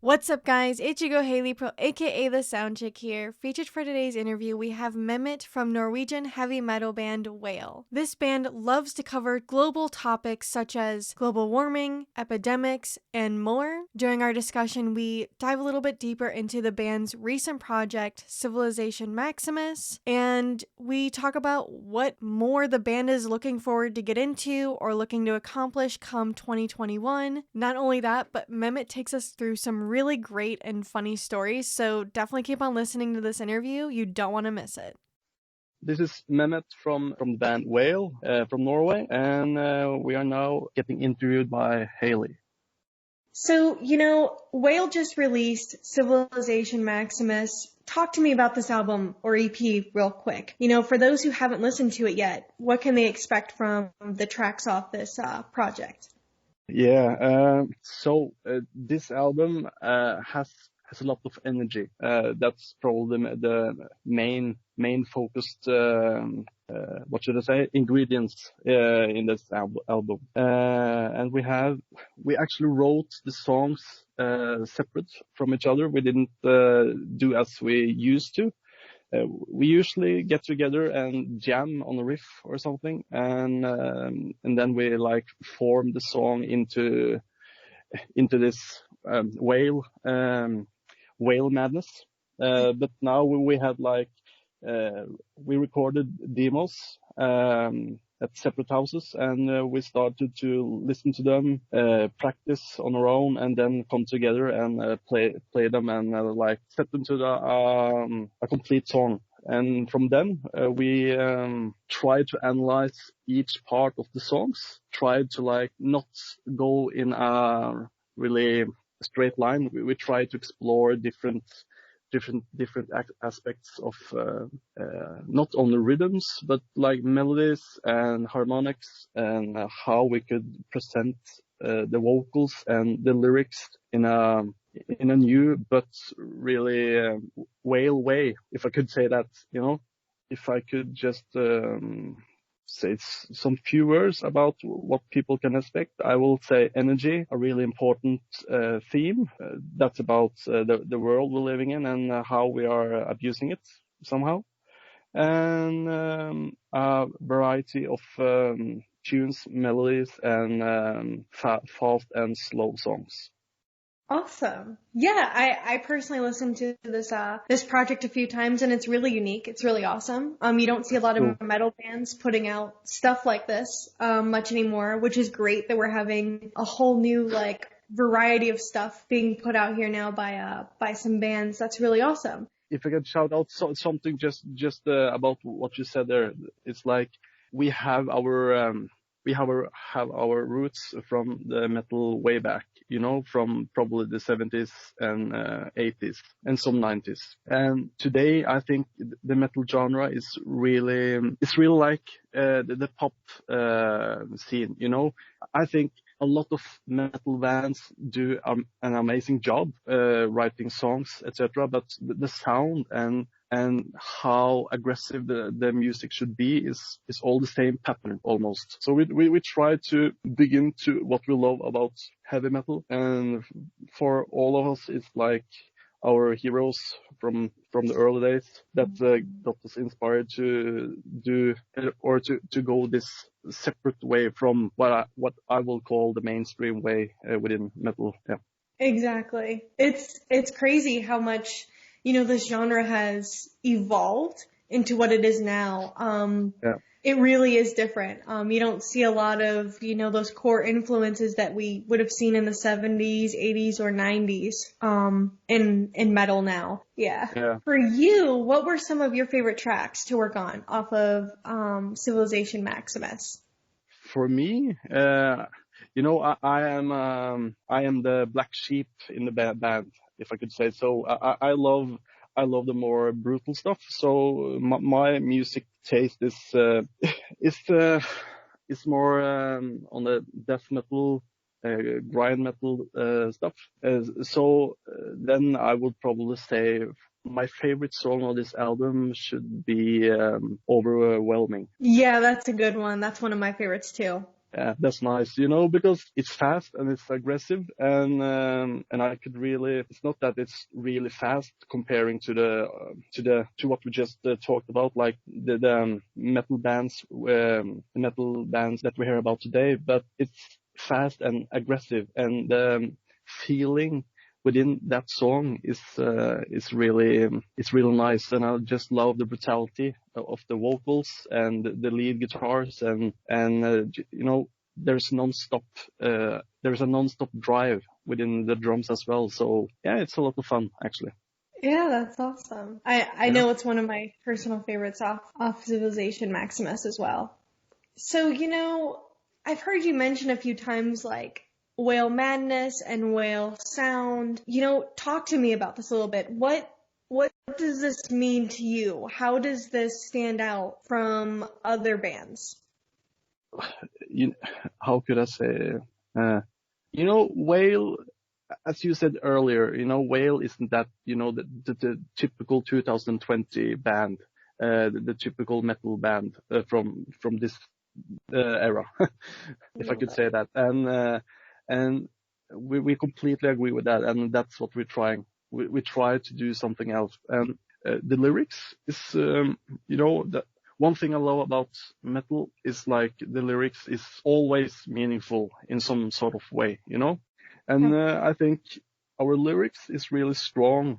What's up, guys? Ichigo Haley Pro, aka the SoundChick here. Featured for today's interview, we have Memet from Norwegian heavy metal band WAIL. This band loves to cover global topics such as global warming, epidemics, and more. During our discussion, we dive a little bit deeper into the band's recent project, Civilization Maximus, and we talk about what more the band is looking forward to get into or looking to accomplish come 2021. Not only that, but Memet takes us through some really great and funny stories, so definitely keep on listening to this interview. You don't want to miss it. This is Memet from the band WAIL from Norway, and we are now getting interviewed by Haley. So, WAIL just released Civilization Maximus. Talk to me about this album or EP real quick. For those who haven't listened to it yet, what can they expect from the tracks off this project? Yeah, so this album has a lot of energy. That's probably the main focused ingredients in this album. And we actually wrote the songs separate from each other. We didn't do as we used to. We usually get together and jam on a riff or something, and then we form the song into this whale madness. But now we had we recorded demos at separate houses, and we started to listen to them, practice on our own, and then come together and play them and set them to a complete song. And from then we tried to analyze each part of the songs, tried to not go in a really straight line. We tried to explore different aspects of not only rhythms but melodies and harmonics, and how we could present the vocals and the lyrics in a new but really whale way, if I could say that. If I could just say some few words about what people can expect, I will say energy, a really important theme. That's about the world we're living in and how we are abusing it somehow. And a variety of tunes, melodies, and fast and slow songs. Awesome. Yeah, I personally listened to this project a few times, and it's really unique. It's really awesome. You don't see a lot of metal bands putting out stuff like this much anymore, which is great that we're having a whole new variety of stuff being put out here now by some bands. That's really awesome. If I could shout out something just about what you said there, it's we have our roots from the metal way back, from probably the 70s and 80s and some 90s. And today I think the metal genre is really the pop scene. I think a lot of metal bands do an amazing job writing songs, etc. But the sound and how aggressive the music should be is all the same pattern almost. So we try to dig into what we love about heavy metal, and for all of us it's our heroes from the early days that got us inspired to do or to go this separate way from what I will call the mainstream way within metal. Yeah. Exactly. It's crazy how much this genre has evolved into what it is now. Yeah. It really is different. You don't see a lot of, those core influences that we would have seen in the 70s, 80s, or 90s in metal now. Yeah. For you, what were some of your favorite tracks to work on off of Civilization Maximus? For me, I am the black sheep in the band, if I could say so. I love the more brutal stuff. So my music taste is more on the death metal, grind metal stuff. So then I would probably say my favorite song on this album should be Overwhelming. Yeah, that's a good one. That's one of my favorites too. Yeah, that's nice, because it's fast and it's aggressive, and I could really. It's not that it's really fast comparing to what we just talked about, like the metal bands, the metal bands that we hear about today, but it's fast and aggressive, and feeling within that song is really it's really nice, and I just love the brutality of the vocals and the lead guitars, and there's a non-stop drive within the drums as well. So yeah, it's a lot of fun actually. Yeah, that's awesome. I know it's one of my personal favorites off Civilization, Maximus as well. So, I've heard you mention a few times like whale madness and whale sound. Talk to me about this a little bit. What does this mean to you? How does this stand out from other bands? How could I say? WAIL, as you said earlier, WAIL isn't that, the typical 2020 band, the typical metal band from this era, if I could say that. And we completely agree with that, and that's what we're trying. We try to do something else, and the lyrics is, the one thing I love about metal is like the lyrics is always meaningful in some sort of way, and I think our lyrics is really strong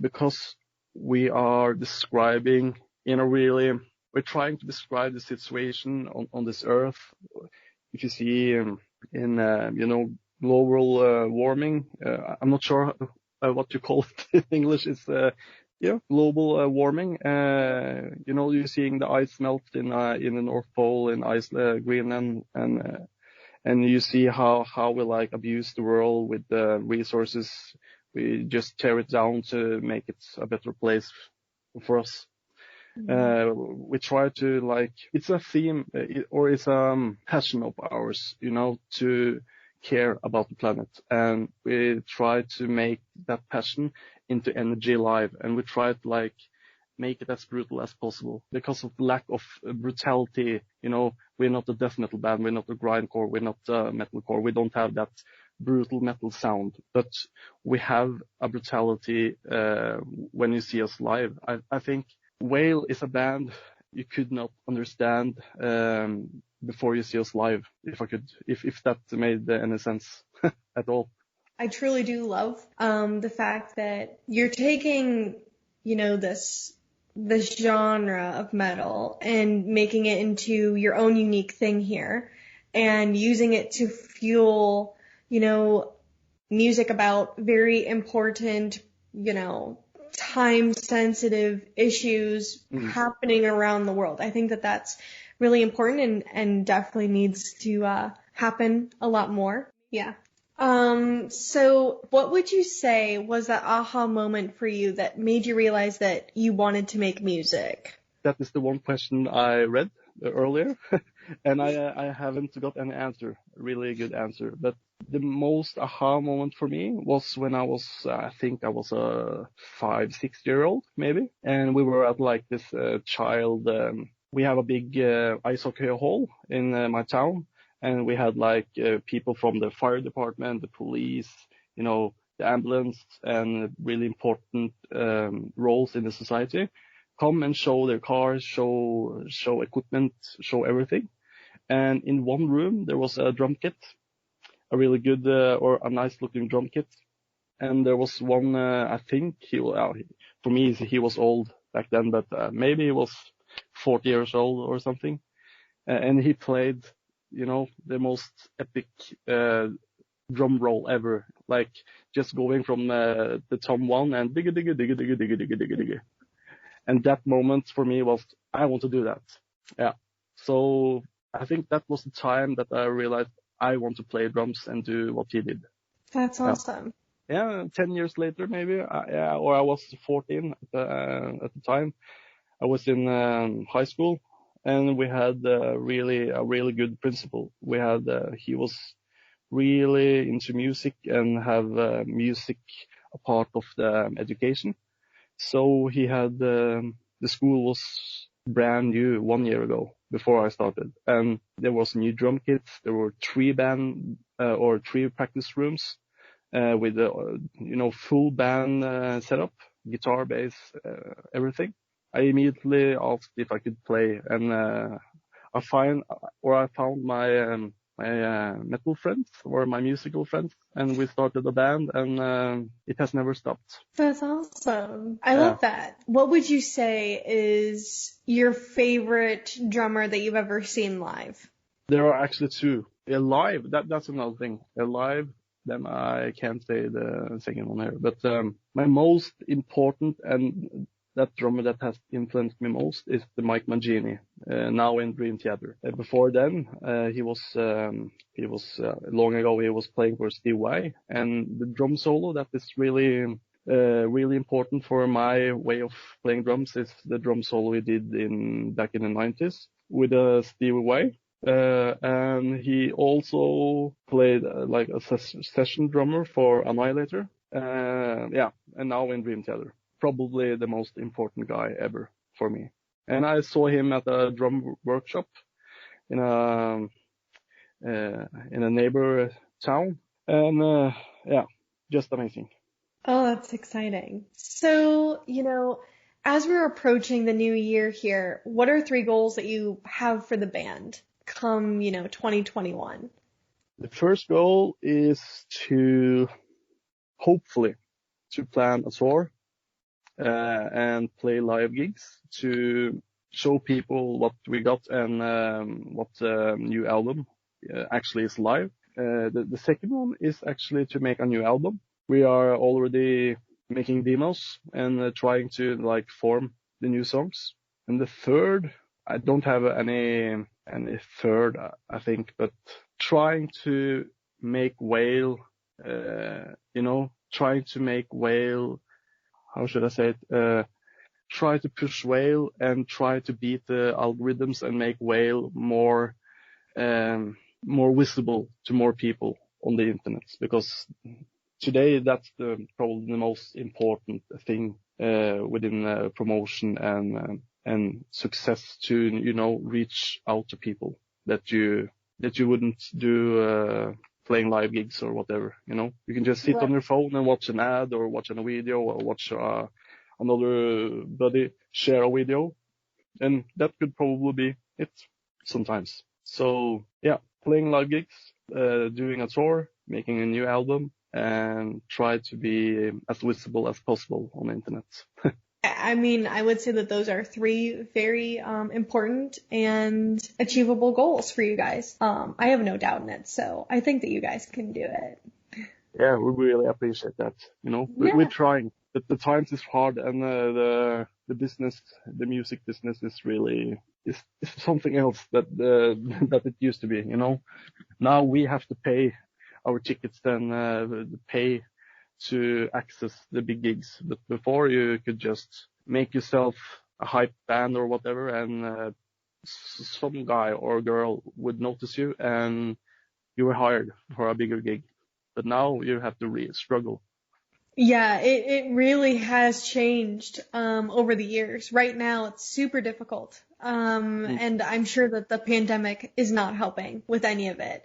because we are describing we're trying to describe the situation on this earth. If you see in global warming, I'm not sure what you call it in English. It's global warming. You're seeing the ice melt in the North Pole, in Greenland, and you see how we abuse the world with the resources. We just tear it down to make it a better place for us. We try to it's a theme or it's a passion of ours, to care about the planet, and we try to make that passion into energy live, and we try to make it as brutal as possible. Because of lack of brutality, we're not a death metal band, we're not a grindcore, we're not a metalcore, we don't have that brutal metal sound, but we have a brutality when you see us live. I think WAIL is a band you could not understand before you see us live, if that made any sense at all. I truly do love the fact that you're taking, this genre of metal and making it into your own unique thing here, and using it to fuel, music about very important, time-sensitive issues happening around the world. I think that that's really important and definitely needs to happen a lot more. Yeah. So what would you say was that aha moment for you that made you realize that you wanted to make music? That is the one question I read earlier, and I haven't got any answer, really good answer. But the most aha moment for me was when I think I was a 5-6-year-old maybe, and we were at this child. We have a big ice hockey hall in my town, and we had people from the fire department, the police, the ambulance, and really important roles in the society come and show their cars, show equipment, show everything. And in one room there was a drum kit, a really good or a nice looking drum kit. And there was one, I think for me he was old back then, but maybe he was 40 years old or something. And he played, the most epic drum roll ever, just going from the tom one and digga digga digga digga digga digga digga digga. And that moment for me was, I want to do that. Yeah. So I think that was the time that I realized I want to play drums and do what he did. That's awesome. Yeah, 10 years later maybe, or I was 14 at the time. I was in high school, and we had a really good principal. We had he was really into music and have music a part of the education. So he had the school was brand new 1 year ago before I started. And there was new drum kits. There were 3 practice rooms, with full band, setup, guitar, bass, everything. I immediately asked if I could play, and, I found my metal friends or my musical friends, and we started a band, and it has never stopped. That's awesome. I Yeah. love that. What would you say is your favorite drummer that you've ever seen live? There are actually 2. Live, that's another thing. Live, then I can't say the second one here. But my most important, and that drummer that has influenced me most, is the Mike Mangini, now in Dream Theater. Before then, he was long ago he was playing for Steve Vai, and the drum solo that is really important for my way of playing drums is the drum solo he did back in the 90s with Steve Vai. And he also played like a session drummer for Annihilator. And now in Dream Theater. Probably the most important guy ever for me. And I saw him at a drum workshop in a neighbor town. And just amazing. Oh, that's exciting. So, as we're approaching the new year here, what are 3 goals that you have for the band come, 2021? The first goal is to hopefully plan a tour, and play live gigs to show people what we got and what the new album actually is live. The second one is actually to make a new album. We are already making demos and trying to form the new songs. And the third, I don't have any third, I think, but trying to make WAIL, trying to make WAIL, how should I say it? Try to push WAIL and try to beat the algorithms and make WAIL more visible to more people on the internet, because today that's probably the most important thing within promotion and success, to reach out to people that you wouldn't do playing live gigs or whatever. You can just sit on your phone and watch an ad or watch a video or watch another buddy share a video, and that could probably be it sometimes. So yeah, playing live gigs, doing a tour, making a new album, and try to be as visible as possible on the internet. I mean, I would say that those are 3 very important and achievable goals for you guys. I have no doubt in it, so I think that you guys can do it. Yeah, we really appreciate that. We're trying. But the times is hard, and the business, the music business, is really is something else that it used to be. Now we have to pay our tickets and pay to access the big gigs. But before, you could just make yourself a hype band or whatever, and some guy or girl would notice you and you were hired for a bigger gig. But now you have to really struggle. Yeah, it really has changed over the years. Right now, it's super difficult. And I'm sure that the pandemic is not helping with any of it.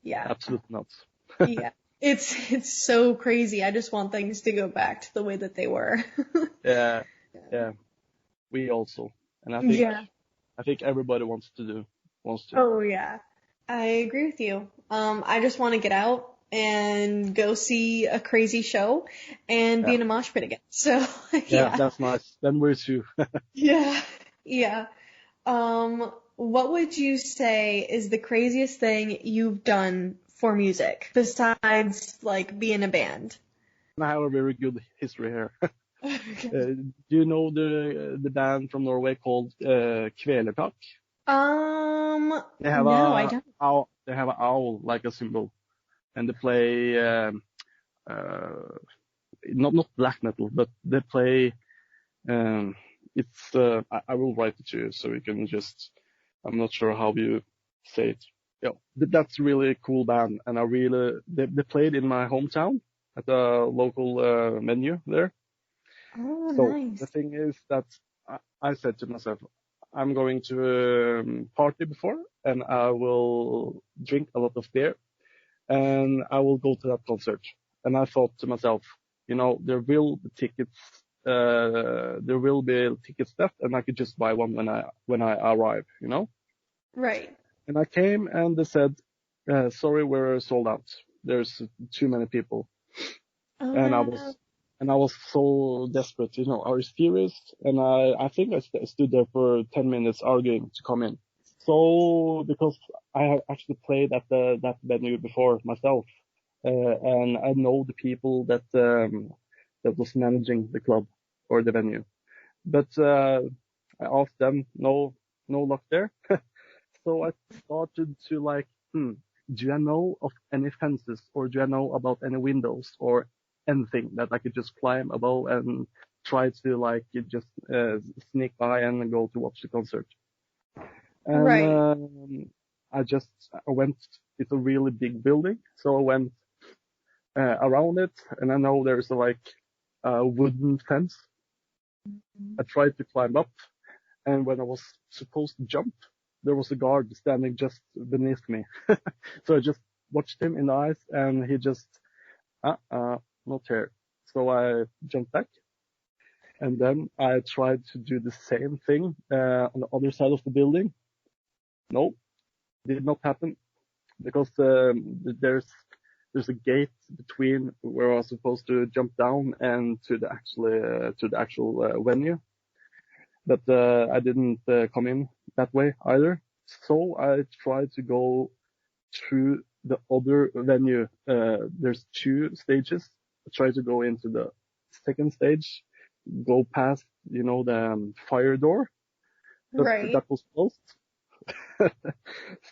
Yeah. Absolutely not. Yeah. It's so crazy. I just want things to go back to the way that they were. Yeah. We also. And I think everybody wants to. Oh yeah. I agree with you. I just want to get out and go see a crazy show and be in a mosh pit again. So yeah, that's nice. Then we're 2. Yeah. What would you say is the craziest thing you've done for music besides be in a band? I have a very good history here. Okay. Do you know the band from Norway called Kvelertak? I don't. They have an owl like a symbol, and they play not black metal, but they play. I will write it to you so you can just. I'm not sure how you say it. Yeah, that's really a cool band, and they played in my hometown at a local venue there. Oh, So nice. the thing is that I said to myself, I'm going to party before, and I will drink a lot of beer, and I will go to that concert. And I thought to myself, there will be tickets left, and I could just buy one when I arrive, Right. And I came, and they said, sorry, we're sold out. There's too many people. Oh, And no. I was so desperate, I was furious, and I think I stood there for 10 minutes arguing to come in. So, because I have actually played at that venue before myself, and I know the people that was managing the club or the venue. But I asked them, no luck there. So I started to do I know of any fences, or do I know about any windows or anything that I could just climb above and try to just sneak by and go to watch the concert. And Right. I went. It's a really big building, so I went around it, and I know there's a wooden fence. I tried to climb up, and when I was supposed to jump, there was a guard standing just beneath me. So I just watched him in the eyes, and he just, not here. So I jumped back, and then I tried to do the same thing on the other side of the building. No, did not happen, because there's a gate between where I was supposed to jump down and to the actual venue. But I didn't come in that way either. So I tried to go through the other venue. There's 2 stages. I tried to go into the second stage, go past, the fire door, but Right. that was closed.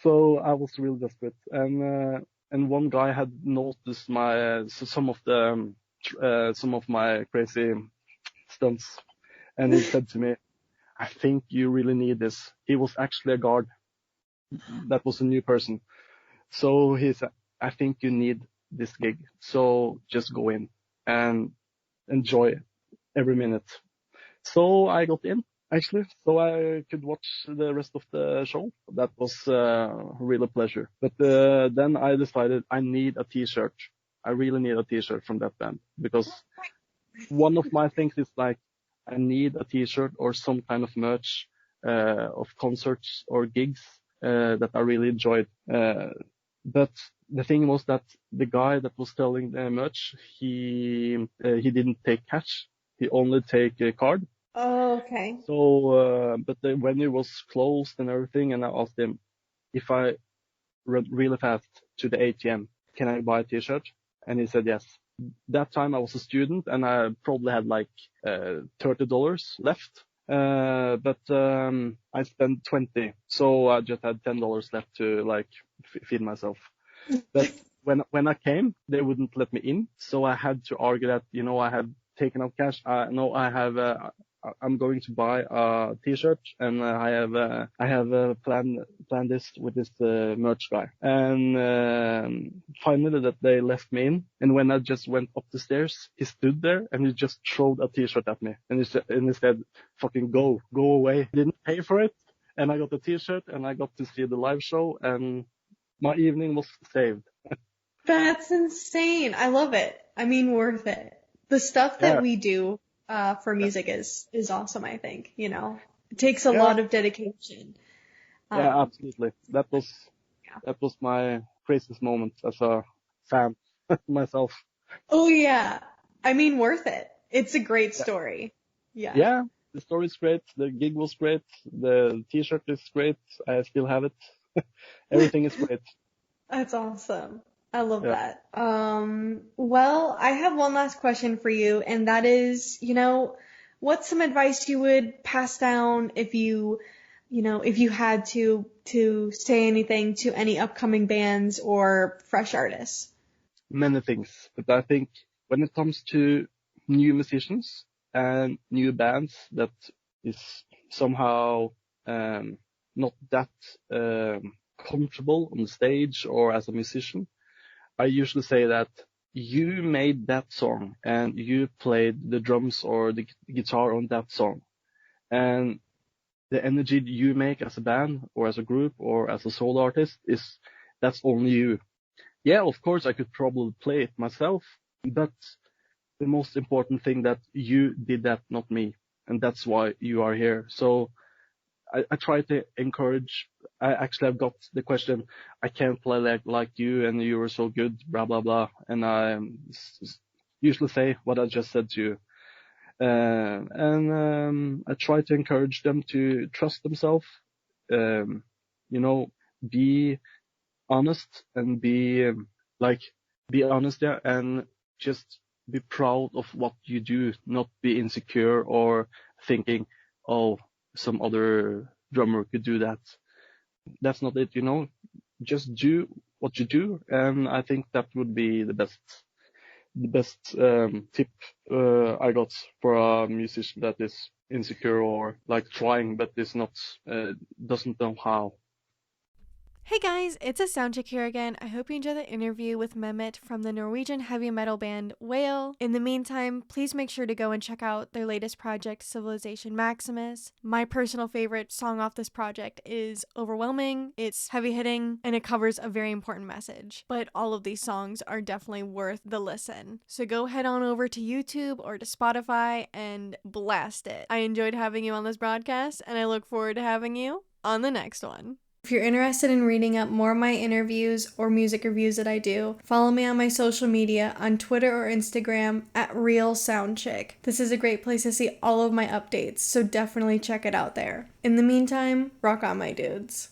So I was really desperate, and one guy had noticed some of my crazy stunts, and he said to me, I think you really need this. He was actually a guard. That was a new person. So he said, I think you need this gig. So just go in and enjoy every minute. So I got in, actually, so I could watch the rest of the show. That was really a pleasure. But then I decided I need a t-shirt. I really need a t-shirt from that band, because one of my things is I need a t-shirt or some kind of merch of concerts or gigs that I really enjoyed. But the thing was that the guy that was selling the merch, he didn't take cash. He only take a card. Oh, okay. So, but the venue was closed and everything, and I asked him if I run really fast to the ATM, can I buy a t-shirt? And he said yes. That time I was a student, and I probably had $30 left. But I spent 20, so I just had $10 left to feed myself. But when I came, they wouldn't let me in, so I had to argue that I had taken out cash. I'm going to buy a t-shirt, and I have planned this with this merch guy. And finally that they left me in, and when I just went up the stairs, he stood there and he just threw a t-shirt at me, and he said, fucking go away. Didn't pay for it, and I got the t-shirt, and I got to see the live show, and my evening was saved. That's insane. I love it. I mean, worth it. The stuff that Yeah. we do for music is awesome, I think. It takes a Yeah. lot of dedication. Yeah, absolutely. That was Yeah. that was my craziest moment as a fan myself. Oh, yeah. I mean, worth it. It's a great Yeah. story. Yeah. Yeah, the story's great. The gig was great. The t-shirt is great. I still have it. Everything is great. That's awesome. I love Yeah. that. Well, I have one last question for you, and that is, what's some advice you would pass down if you had to say anything to any upcoming bands or fresh artists? Many things, but I think when it comes to new musicians and new bands that is somehow not that comfortable on the stage or as a musician, I usually say that you made that song and you played the drums or the guitar on that song. And the energy you make as a band or as a group or as a solo artist that's only you. Yeah, of course I could probably play it myself, but the most important thing that you did that, not me. And that's why you are here. So I try to encourage. I actually have got the question, I can't play like you and you were so good, blah, blah, blah. And I usually say what I just said to you. And I try to encourage them to trust themselves, be honest and be honest, yeah, and just be proud of what you do, not be insecure or thinking, oh, some other drummer could do that. That's not it, just do what you do. And I think that would be the best tip I got for a musician that is insecure or like trying but is not doesn't know how. Hey guys, it's a SoundChick here again. I hope you enjoyed the interview with Memet from the Norwegian heavy metal band WAIL. In the meantime, please make sure to go and check out their latest project, Civilization Maximus. My personal favorite song off this project is Overwhelming. It's heavy hitting and it covers a very important message. But all of these songs are definitely worth the listen. So go head on over to YouTube or to Spotify and blast it. I enjoyed having you on this broadcast and I look forward to having you on the next one. If you're interested in reading up more of my interviews or music reviews that I do, follow me on my social media on Twitter or Instagram at @RealSoundChick. This is a great place to see all of my updates, so definitely check it out there. In the meantime, rock on, my dudes.